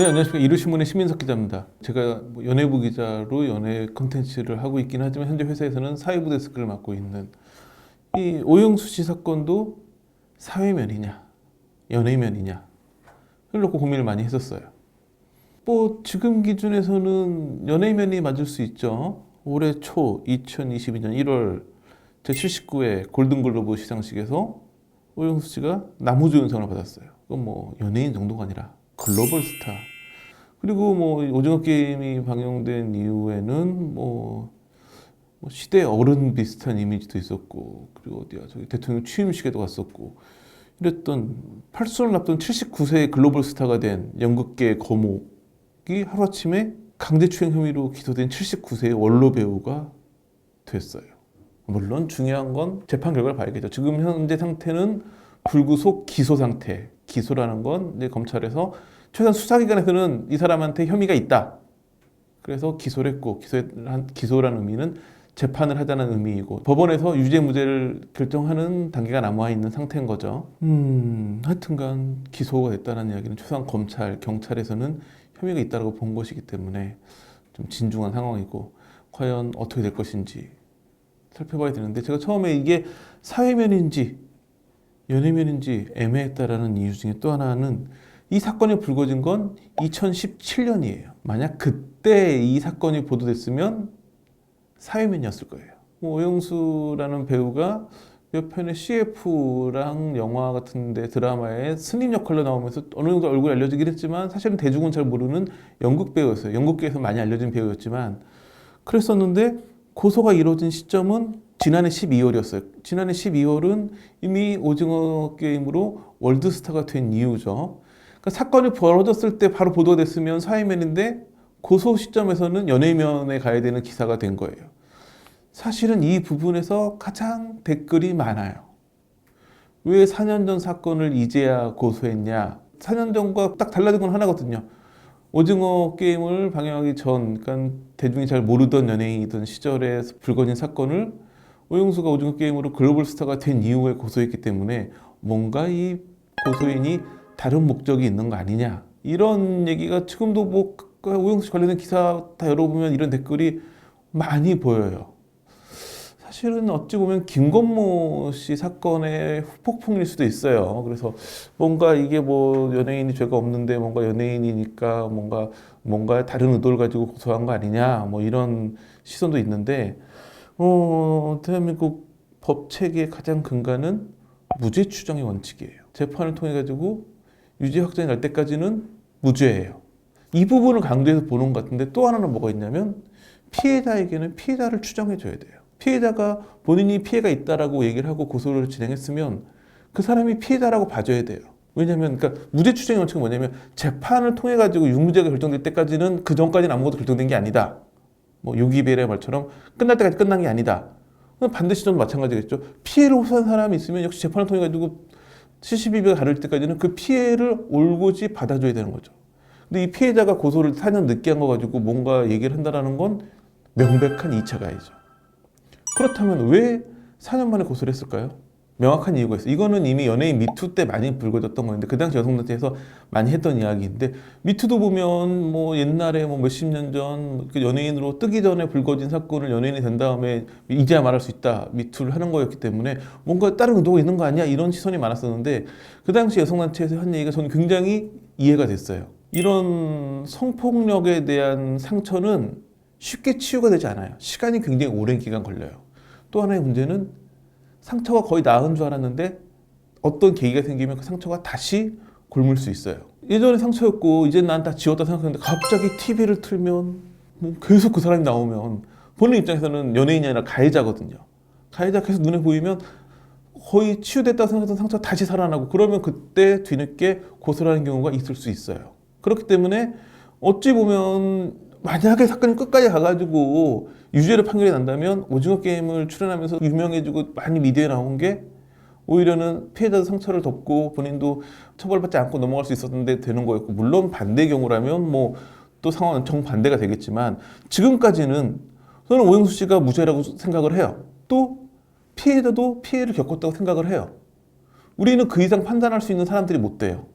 네, 안녕하십니까. 이루신문의 시민석 기자입니다. 제가 연예부 기자로 연예 콘텐츠를 하고 있긴 하지만 현재 회사에서는 사회부 데스크를 맡고 있는 이 오영수 씨 사건도 사회면이냐 연예면이냐 를 놓고 고민을 많이 했었어요. 뭐 지금 기준에서는 연예면이 맞을 수 있죠. 올해 초 2022년 1월 제79회 골든글로브 시상식에서 오영수 씨가 나무주연상을 받았어요. 그건 뭐 연예인 정도가 아니라 글로벌 스타. 그리고 뭐 오징어 게임이 방영된 이후에는 뭐 시대 어른 비슷한 이미지도 있었고, 그리고 어디야 저기 대통령 취임식에도 갔었고 이랬던 팔순을 앞둔 79세의 글로벌 스타가 된 연극계 거목이 하루아침에 강제추행 혐의로 기소된 79세의 원로 배우가 됐어요. 물론 중요한 건 재판 결과를 봐야겠죠. 지금 현재 상태는 불구속 기소 상태. 기소라는 건 이제 검찰에서 최소한 수사기관에서는 이 사람한테 혐의가 있다. 그래서 기소를 했고, 기소라는 의미는 재판을 하자는 의미이고, 법원에서 유죄 무죄를 결정하는 단계가 남아 있는 상태인 거죠. 하여튼간 기소가 됐다는 이야기는 최소한 검찰, 경찰에서는 혐의가 있다고 본 것이기 때문에 좀 진중한 상황이고, 과연 어떻게 될 것인지 살펴봐야 되는데, 제가 처음에 이게 사회면인지 연예면인지 애매했다라는 이유 중에 또 하나는 이 사건이 불거진 건 2017년이에요. 만약 그때 이 사건이 보도됐으면 사회면이었을 거예요. 오영수라는 배우가 몇 편의 CF랑 영화 같은데 드라마에 스님 역할로 나오면서 어느 정도 얼굴이 알려지긴 했지만 사실은 대중은 잘 모르는 연극 배우였어요. 연극계에서 많이 알려진 배우였지만 그랬었는데 고소가 이루어진 시점은 지난해 12월이었어요. 지난해 12월은 이미 오징어 게임으로 월드스타가 된 이유죠. 그러니까 사건이 벌어졌을 때 바로 보도가 됐으면 사회면인데 고소 시점에서는 연예면에 가야 되는 기사가 된 거예요. 사실은 이 부분에서 가장 댓글이 많아요. 왜 4년 전 사건을 이제야 고소했냐? 4년 전과 딱 달라진 건 하나거든요. 오징어 게임을 방영하기 전, 그러니까 대중이 잘 모르던 연예인이던 시절에 불거진 사건을 오영수가 오징어 게임으로 글로벌 스타가 된 이후에 고소했기 때문에 뭔가 이 고소인이 다른 목적이 있는 거 아니냐, 이런 얘기가 지금도 뭐 오영수 씨 관련된 기사 다 열어보면 이런 댓글이 많이 보여요. 사실은 어찌 보면 김건모 씨 사건의 후폭풍일 수도 있어요. 그래서 뭔가 이게 뭐 연예인이 죄가 없는데 뭔가 연예인이니까 뭔가 다른 의도를 가지고 고소한 거 아니냐, 뭐 이런 시선도 있는데, 대한민국 법 체계의 가장 근간은 무죄 추정의 원칙이에요. 재판을 통해 가지고 유죄 확정이 날 때까지는 무죄예요. 이 부분을 강조해서 보는 것 같은데, 또 하나는 뭐가 있냐면 피해자에게는 피해자를 추정해 줘야 돼요. 피해자가 본인이 피해가 있다라고 얘기를 하고 고소를 진행했으면 그 사람이 피해자라고 봐줘야 돼요. 왜냐하면 그러니까 무죄 추정의 원칙은 뭐냐면 재판을 통해 가지고 유무죄가 결정될 때까지는, 그 전까지는 아무것도 결정된 게 아니다. 뭐 유기벨의 말처럼 끝날 때까지 끝난 게 아니다. 반대 시점도 마찬가지겠죠. 피해를 호소한 사람이 있으면 역시 재판을 통해 가지고 72배가 가를 때까지는 그 피해를 올곧이 받아줘야 되는 거죠. 근데 이 피해자가 고소를 4년 늦게 한 거 가지고 뭔가 얘기를 한다는 건 명백한 2차 가해죠. 그렇다면 왜 4년 만에 고소를 했을까요? 명확한 이유가 있어요. 이거는 이미 연예인 미투 때 많이 불거졌던 건데, 그 당시 여성단체에서 많이 했던 이야기인데, 미투도 보면 뭐 옛날에 뭐 몇십 년 전 연예인으로 뜨기 전에 불거진 사건을 연예인이 된 다음에 이제야 말할 수 있다, 미투를 하는 거였기 때문에 뭔가 다른 의도가 있는 거 아니야, 이런 시선이 많았었는데, 그 당시 여성단체에서 한 얘기가 저는 굉장히 이해가 됐어요. 이런 성폭력에 대한 상처는 쉽게 치유가 되지 않아요. 시간이 굉장히 오랜 기간 걸려요. 또 하나의 문제는 상처가 거의 나은 줄 알았는데 어떤 계기가 생기면 그 상처가 다시 곪을 수 있어요. 예전에 상처였고 이제 난 다 지웠다 생각했는데 갑자기 TV를 틀면 뭐 계속 그 사람이 나오면 본인 입장에서는 연예인이 아니라 가해자거든요. 가해자 계속 눈에 보이면 거의 치유됐다고 생각했던 상처가 다시 살아나고, 그러면 그때 뒤늦게 고소를 하는 경우가 있을 수 있어요. 그렇기 때문에 어찌 보면 만약에 사건이 끝까지 가가지고 유죄로 판결이 난다면 오징어 게임을 출연하면서 유명해지고 많이 미디어에 나온 게 오히려는 피해자 상처를 덮고 본인도 처벌받지 않고 넘어갈 수 있었는데 되는 거였고, 물론 반대 경우라면 뭐 또 상황은 정반대가 되겠지만 지금까지는 저는 오영수 씨가 무죄라고 생각을 해요. 또 피해자도 피해를 겪었다고 생각을 해요. 우리는 그 이상 판단할 수 있는 사람들이 못 돼요.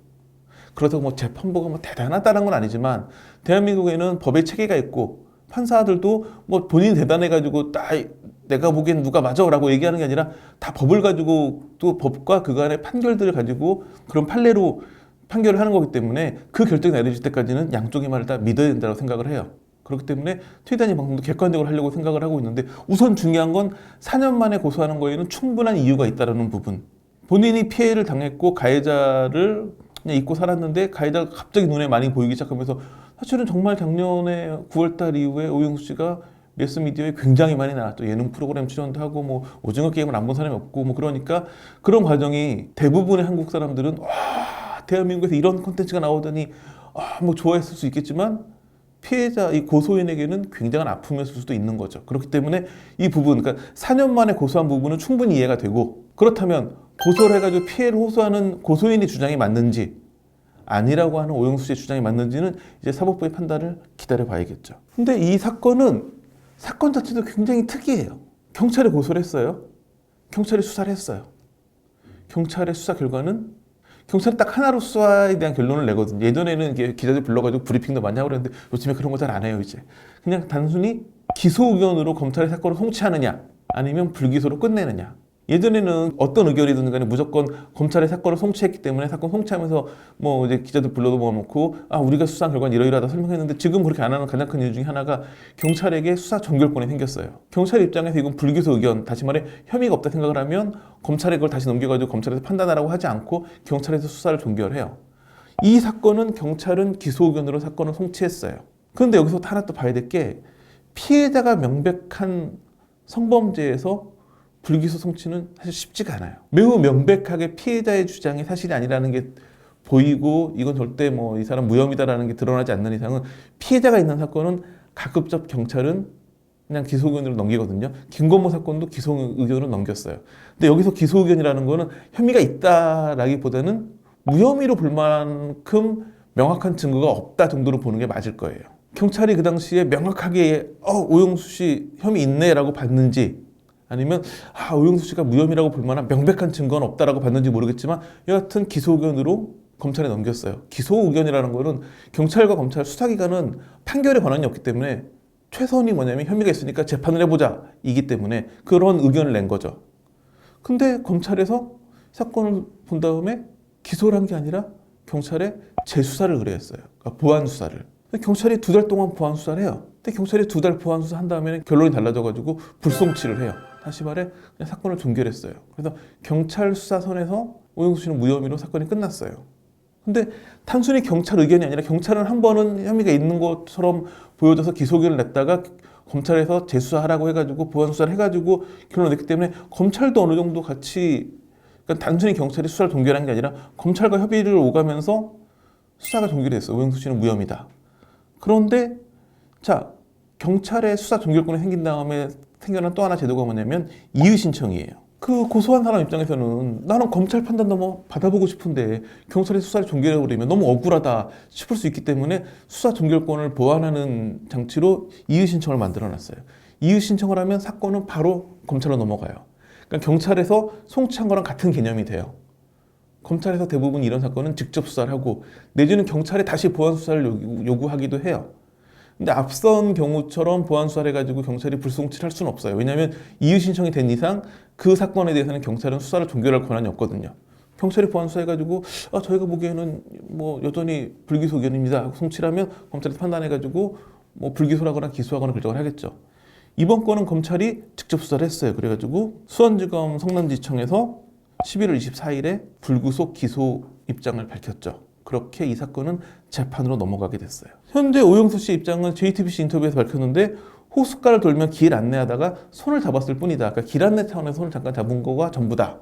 그렇다고 뭐 재판부가 뭐 대단하다는 건 아니지만 대한민국에는 법의 체계가 있고 판사들도 뭐 본인이 대단해가지고 딱 내가 보기엔 누가 맞아라고 얘기하는 게 아니라 다 법을 가지고 또 법과 그간의 판결들을 가지고 그런 판례로 판결을 하는 거기 때문에 그 결정이 내려질 때까지는 양쪽의 말을 다 믿어야 된다고 생각을 해요. 그렇기 때문에 트윗단위 방송도 객관적으로 하려고 생각을 하고 있는데 우선 중요한 건 4년 만에 고소하는 거에는 충분한 이유가 있다는 부분. 본인이 피해를 당했고 가해자를 그냥 잊고 살았는데 가해자가 갑자기 눈에 많이 보이기 시작하면서 사실은 정말 작년에 9월달 이후에 오영수 씨가 매스미디어에 굉장히 많이 나왔죠. 예능 프로그램 출연도 하고 뭐 오징어 게임을 안 본 사람이 없고 뭐 그러니까 그런 과정이 대부분의 한국 사람들은 와 대한민국에서 이런 콘텐츠가 나오더니 뭐 좋아했을 수 있겠지만 피해자 이 고소인에게는 굉장한 아픔이었을 수도 있는 거죠. 그렇기 때문에 이 부분 그러니까 4년 만에 고소한 부분은 충분히 이해가 되고 그렇다면 고소를 해가지고 피해를 호소하는 고소인의 주장이 맞는지 아니라고 하는 오영수 씨의 주장이 맞는지는 이제 사법부의 판단을 기다려 봐야겠죠. 근데 이 사건 자체도 굉장히 특이해요. 경찰에 고소를 했어요. 경찰이 수사를 했어요. 경찰의 수사 결과는 경찰이 딱 하나로 수사에 대한 결론을 내거든요. 예전에는 기자들 불러가지고 브리핑도 많이 하고 그랬는데 요즘에 그런 거 잘 안 해요. 이제 그냥 단순히 기소 의견으로 검찰의 사건을 송치하느냐 아니면 불기소로 끝내느냐. 예전에는 어떤 의견이든 간에 무조건 검찰의 사건을 송치했기 때문에 사건 송치하면서 뭐 이제 기자들 불러도 모아놓고 우리가 수사한 결과는 이러이러하다 설명했는데 지금 그렇게 안 하는 가장 큰 이유 중에 하나가 경찰에게 수사 종결권이 생겼어요. 경찰 입장에서 이건 불기소 의견, 다시 말해 혐의가 없다 생각을 하면 검찰에 그걸 다시 넘겨가지고 검찰에서 판단하라고 하지 않고 경찰에서 수사를 종결해요. 이 사건은 경찰은 기소 의견으로 사건을 송치했어요. 그런데 여기서 하나 또 봐야 될 게 피해자가 명백한 성범죄에서 불기소 송치는 사실 쉽지가 않아요. 매우 명백하게 피해자의 주장이 사실이 아니라는 게 보이고 이건 절대 뭐 이 사람 무혐의다라는 게 드러나지 않는 이상은 피해자가 있는 사건은 가급적 경찰은 그냥 기소 의견으로 넘기거든요. 김건모 사건도 기소 의견으로 넘겼어요. 근데 여기서 기소 의견이라는 거는 혐의가 있다라기보다는 무혐의로 볼 만큼 명확한 증거가 없다 정도로 보는 게 맞을 거예요. 경찰이 그 당시에 명확하게 오영수 씨 혐의 있네라고 봤는지 아니면 오영수 씨가 무혐의라고 볼 만한 명백한 증거는 없다라고 봤는지 모르겠지만 여하튼 기소 의견으로 검찰에 넘겼어요. 기소 의견이라는 거는 경찰과 검찰 수사기관은 판결에 권한이 없기 때문에 최선이 뭐냐면 혐의가 있으니까 재판을 해보자 이기 때문에 그런 의견을 낸 거죠. 근데 검찰에서 사건을 본 다음에 기소를 한 게 아니라 경찰에 재수사를 의뢰했어요. 그러니까 보안 수사를. 경찰이 2달 동안 보안 수사를 해요. 근데 경찰이 2달 보안 수사 한 다음에 결론이 달라져가지고 불송치를 해요. 다시 말해 그냥 사건을 종결했어요. 그래서 경찰 수사선에서 오영수 씨는 무혐의로 사건이 끝났어요. 근데 단순히 경찰 의견이 아니라 경찰은 한 번은 혐의가 있는 것처럼 보여져서 기소 의견을 냈다가 검찰에서 재수사하라고 해가지고 보안 수사를 해가지고 결론을 냈기 때문에 검찰도 어느 정도 같이 그러니까 단순히 경찰이 수사를 종결한 게 아니라 검찰과 협의를 오가면서 수사가 종결이 됐어요. 오영수 씨는 무혐의다. 그런데 자 경찰의 수사 종결권이 생긴 다음에 생겨난 또 하나 제도가 뭐냐면 이의 신청이에요. 그 고소한 사람 입장에서는 나는 검찰 판단도 뭐 받아보고 싶은데 경찰이 수사를 종결해버리면 너무 억울하다 싶을 수 있기 때문에 수사 종결권을 보완하는 장치로 이의 신청을 만들어놨어요. 이의 신청을 하면 사건은 바로 검찰로 넘어가요. 그러니까 경찰에서 송치한 거랑 같은 개념이 돼요. 검찰에서 대부분 이런 사건은 직접 수사를 하고 내지는 경찰에 다시 보완 수사를 요구하기도 해요. 근데 앞선 경우처럼 보완 수사를 해가지고 경찰이 불송치를 할 수는 없어요. 왜냐하면 이의 신청이 된 이상 그 사건에 대해서는 경찰은 수사를 종결할 권한이 없거든요. 경찰이 보완 수사해가지고 저희가 보기에는 뭐 여전히 불기소 의견입니다 하고 송치를 하면 검찰이 판단해가지고 뭐 불기소라거나 기소하거나 결정을 하겠죠. 이번 건은 검찰이 직접 수사를 했어요. 그래가지고 수원지검 성남지청에서 11월 24일에 불구속 기소 입장을 밝혔죠. 그렇게 이 사건은 재판으로 넘어가게 됐어요. 현재 오영수 씨 입장은 JTBC 인터뷰에서 밝혔는데 호숫가를 돌면 길 안내하다가 손을 잡았을 뿐이다. 그러니까 길 안내 차원에서 손을 잠깐 잡은 거가 전부다.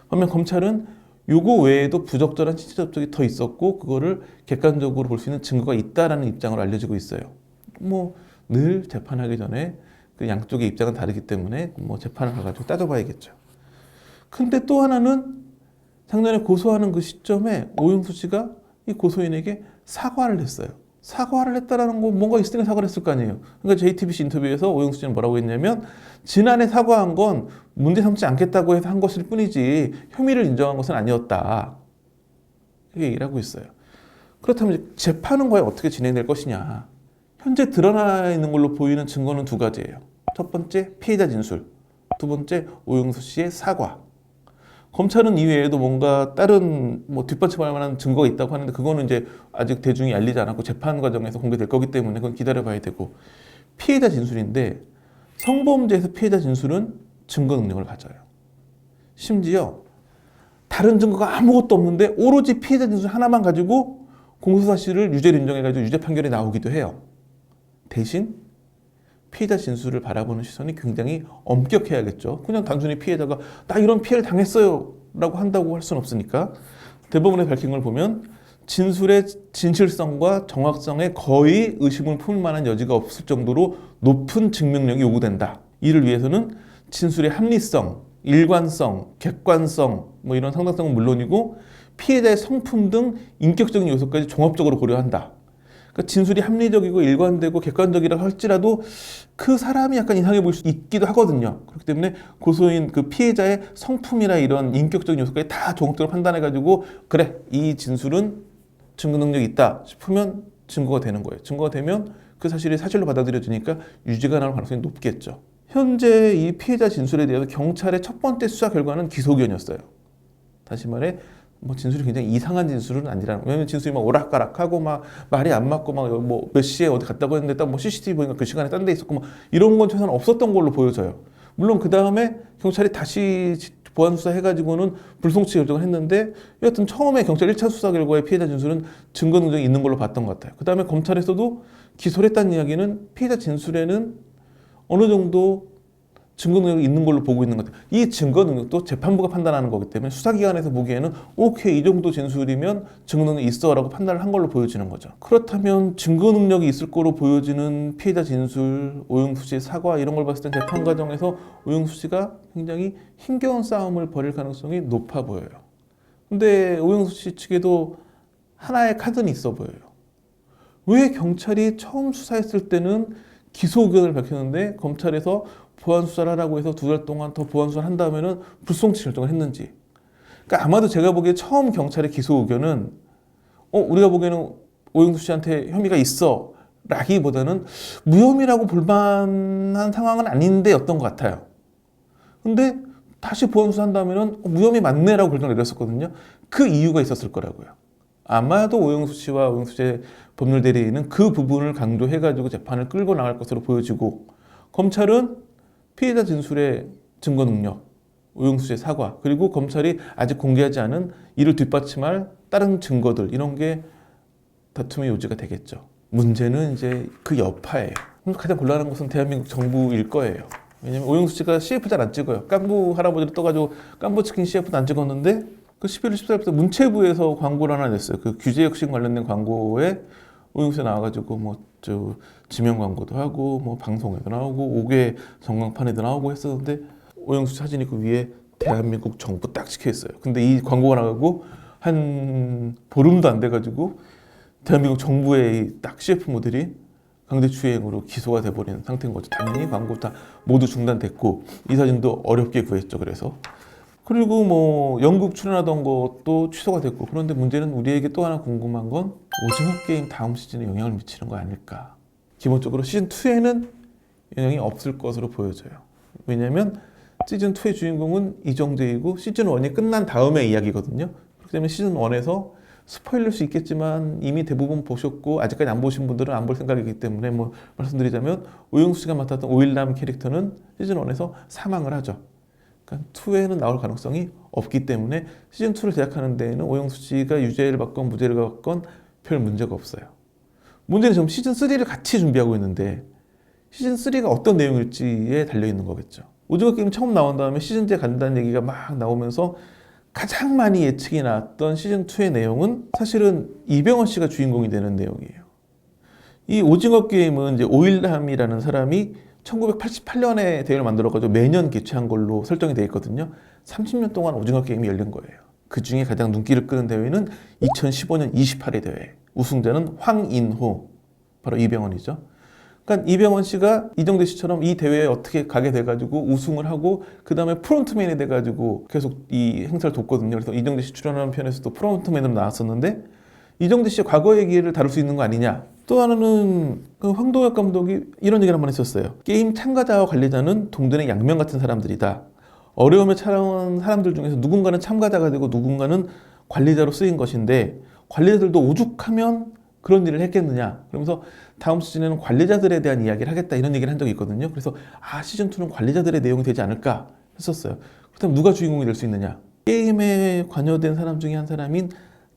반면 검찰은 요거 외에도 부적절한 신체 접촉이 더 있었고 그거를 객관적으로 볼 수 있는 증거가 있다라는 입장으로 알려지고 있어요. 뭐 늘 재판하기 전에 그 양쪽의 입장은 다르기 때문에 뭐 재판을 가가지고 따져봐야겠죠. 근데 또 하나는 작년에 고소하는 그 시점에 오영수 씨가 이 고소인에게 사과를 했어요. 사과를 했다라는 건 뭔가 있으니까 사과를 했을 거 아니에요. 그러니까 JTBC 인터뷰에서 오영수 씨는 뭐라고 했냐면 지난해 사과한 건 문제 삼지 않겠다고 해서 한 것일 뿐이지 혐의를 인정한 것은 아니었다. 이렇게 얘기를 하고 있어요. 그렇다면 이제 재판은 과연 어떻게 진행될 것이냐. 현재 드러나 있는 걸로 보이는 증거는 두 가지예요. 첫 번째, 피해자 진술. 두 번째, 오영수 씨의 사과. 검찰은 이외에도 뭔가 다른 뭐 뒷받침할 만한 증거가 있다고 하는데 그거는 이제 아직 대중이 알리지 않았고 재판 과정에서 공개될 거기 때문에 그건 기다려봐야 되고, 피해자 진술인데 성범죄에서 피해자 진술은 증거 능력을 가져요. 심지어 다른 증거가 아무것도 없는데 오로지 피해자 진술 하나만 가지고 공소사실을 유죄를 인정해가지고 유죄 판결이 나오기도 해요. 대신 피해자 진술을 바라보는 시선이 굉장히 엄격해야겠죠. 그냥 단순히 피해자가 나 이런 피해를 당했어요 라고 한다고 할 수는 없으니까 대법원에 밝힌 걸 보면 진술의 진실성과 정확성에 거의 의심을 품을 만한 여지가 없을 정도로 높은 증명력이 요구된다. 이를 위해서는 진술의 합리성, 일관성, 객관성 뭐 이런 상당성은 물론이고 피해자의 성품 등 인격적인 요소까지 종합적으로 고려한다. 그러니까 진술이 합리적이고 일관되고 객관적이라 할지라도 그 사람이 약간 이상해 보일 수 있기도 하거든요. 그렇기 때문에 고소인 그 피해자의 성품이나 이런 인격적인 요소까지 다 종합적으로 판단해가지고 그래, 이 진술은 증거 능력이 있다 싶으면 증거가 되는 거예요. 증거가 되면 그 사실이 사실로 받아들여지니까 유죄가 나올 가능성이 높겠죠. 현재 이 피해자 진술에 대해서 경찰의 첫 번째 수사 결과는 기소 의견이었어요. 다시 말해 뭐 진술이 굉장히 이상한 진술은 아니라는 거예요. 왜냐면 진술이 막 오락가락하고 막 말이 안 맞고 막 뭐 몇 시에 어디 갔다고 했는데 딱 뭐 CCTV 보니까 그 시간에 딴 데 있었고 막 이런 건 최소한 없었던 걸로 보여져요. 물론 그 다음에 경찰이 다시 보완 수사 해가지고는 불송치 결정을 했는데 여하튼 처음에 경찰 1차 수사 결과의 피해자 진술은 증거 능력이 있는 걸로 봤던 것 같아요. 그 다음에 검찰에서도 기소를 했다는 이야기는 피해자 진술에는 어느 정도 증거 능력이 있는 걸로 보고 있는 것 같아요. 이 증거 능력도 재판부가 판단하는 거기 때문에 수사기관에서 보기에는 오케이, 이 정도 진술이면 증거 능력이 있어 라고 판단을 한 걸로 보여지는 거죠. 그렇다면 증거 능력이 있을 거로 보여지는 피해자 진술, 오영수 씨의 사과 이런 걸 봤을 때 재판 과정에서 오영수 씨가 굉장히 힘겨운 싸움을 벌일 가능성이 높아 보여요. 근데 오영수 씨 측에도 하나의 카드는 있어 보여요. 왜 경찰이 처음 수사했을 때는 기소 의견을 밝혔는데 검찰에서 보완 수사를 하라고 해서 2달 동안 더 보완 수사를 한 다음에는 불송치 결정을 했는지. 그러니까 아마도 제가 보기에 처음 경찰의 기소 의견은 우리가 보기에는 오영수 씨한테 혐의가 있어 라기보다는 무혐의라고 볼만한 상황은 아닌데 였던 것 같아요. 근데 다시 보완 수사한 다음에는 무혐의 맞네라고 결정을 내렸었거든요. 그 이유가 있었을 거라고요. 아마도 오영수 씨와 오영수 씨의 법률 대리인은 그 부분을 강조해가지고 재판을 끌고 나갈 것으로 보여지고, 검찰은 피해자 진술의 증거 능력, 오영수 씨의 사과, 그리고 검찰이 아직 공개하지 않은 이를 뒷받침할 다른 증거들, 이런 게 다툼의 요지가 되겠죠. 문제는 이제 그 여파예요. 가장 곤란한 것은 대한민국 정부일 거예요. 왜냐면 오영수 씨가 CF 잘 안 찍어요. 깐부 할아버지를 떠가지고 깐부 치킨 CF도 안 찍었는데 그 11월 14일부터 문체부에서 광고를 하나 냈어요. 그 규제혁신 관련된 광고에 오영수 씨 나와가지고 뭐 지명 광고도 하고 뭐 방송에도 나오고 5개 전광판에도 나오고 했었는데 오영수 사진이 그 위에 대한민국 정부 딱 찍혀 있어요. 근데 이 광고가 나가고 한 보름도 안 돼가지고 대한민국 정부의 딱 CF 모델이 강제추행으로 기소가 돼버리는 상태인 거죠. 당연히 광고 다 모두 중단됐고 이 사진도 어렵게 구했죠. 그리고 뭐 연극 출연하던 것도 취소가 됐고, 그런데 문제는 우리에게 또 하나 궁금한 건 오징어 게임 다음 시즌에 영향을 미치는 거 아닐까. 기본적으로 시즌2에는 영향이 없을 것으로 보여져요. 왜냐하면 시즌2의 주인공은 이정재이고 시즌1이 끝난 다음의 이야기거든요. 그렇기 때문에 시즌1에서 스포일러일 수 있겠지만 이미 대부분 보셨고 아직까지 안 보신 분들은 안 볼 생각이기 때문에 뭐 말씀드리자면 오영수 씨가 맡았던 오일남 캐릭터는 시즌1에서 사망을 하죠. 그러니까 2에는 나올 가능성이 없기 때문에 시즌2를 제작하는 데에는 오영수 씨가 유죄를 받건 무죄를 받건 별 문제가 없어요. 문제는 지금 시즌3를 같이 준비하고 있는데 시즌3가 어떤 내용일지에 달려있는 거겠죠. 오징어 게임 처음 나온 다음에 시즌제 간다는 얘기가 막 나오면서 가장 많이 예측이 나왔던 시즌2의 내용은 사실은 이병헌 씨가 주인공이 되는 내용이에요. 이 오징어 게임은 이제 오일남이라는 사람이 1988년에 대회를 만들어가지고 매년 개최한 걸로 설정이 되어 있거든요. 30년 동안 오징어 게임이 열린 거예요. 그 중에 가장 눈길을 끄는 대회는 2015년 28회 대회. 우승자는 황인호, 바로 이병헌이죠. 그러니까 이병헌 씨가 이정재 씨처럼 이 대회에 어떻게 가게 돼가지고 우승을 하고 그 다음에 프론트맨이 돼가지고 계속 이 행사를 돕거든요. 그래서 이정재 씨 출연하는 편에서도 프론트맨으로 나왔었는데 이정재 씨의 과거 얘기를 다룰 수 있는 거 아니냐. 또 하나는 그 황동혁 감독이 이런 얘기를 한번 했었어요. 게임 참가자와 관리자는 동전의 양면 같은 사람들이다. 어려움에 처한 사람들 중에서 누군가는 참가자가 되고 누군가는 관리자로 쓰인 것인데 관리자들도 오죽하면 그런 일을 했겠느냐. 그러면서 다음 시즌에는 관리자들에 대한 이야기를 하겠다 이런 얘기를 한 적이 있거든요. 그래서 시즌2는 관리자들의 내용이 되지 않을까 했었어요. 그렇다면 누가 주인공이 될 수 있느냐. 게임에 관여된 사람 중에 한 사람인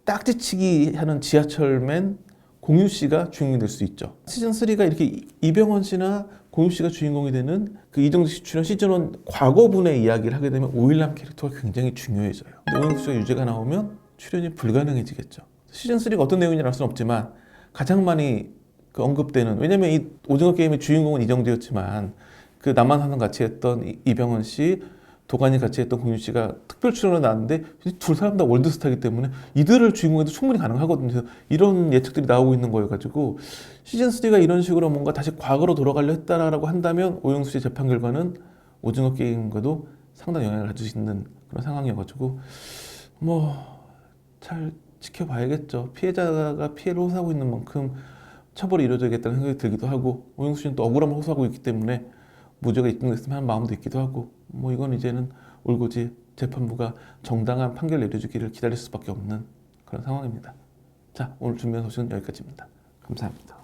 딱지치기 하는 지하철맨 공유 씨가 주인공이 될 수 있죠. 시즌 3가 이렇게 이병헌 씨나 공유 씨가 주인공이 되는 그 이정재 씨 출연 시즌 1 과거분의 이야기를 하게 되면 오일남 캐릭터가 굉장히 중요해져요. 근데 오영수 씨가 유죄가 나오면 출연이 불가능해지겠죠. 시즌 3가 어떤 내용인지 알 수는 없지만 가장 많이 그 언급되는, 왜냐면 이 오징어 게임의 주인공은 이정재였지만 그 나만 하는 같이 했던 이병헌 씨, 도가니 같이 했던 공유 씨가 특별 출연을 나왔는데 두 사람 다 월드스타이기 때문에 이들을 주인공에도 충분히 가능하거든요. 그래서 이런 예측들이 나오고 있는 거여가지고 시즌 3가 이런 식으로 뭔가 다시 과거로 돌아가려 했다라고 한다면 오영수 씨 재판 결과는 오징어 게임과도 상당히 영향을 가질 수 있는 그런 상황이어가지고 뭐 잘 지켜봐야겠죠. 피해자가 피해를 호소하고 있는 만큼 처벌이 이루어져야겠다는 생각이 들기도 하고, 오영수 씨는 또 억울함을 호소하고 있기 때문에 무죄가 입증됐으면 하는 마음도 있기도 하고, 뭐 이건 이제는 올고지 재판부가 정당한 판결 내려주기를 기다릴 수밖에 없는 그런 상황입니다. 자, 오늘 준비한 소식은 여기까지입니다. 감사합니다.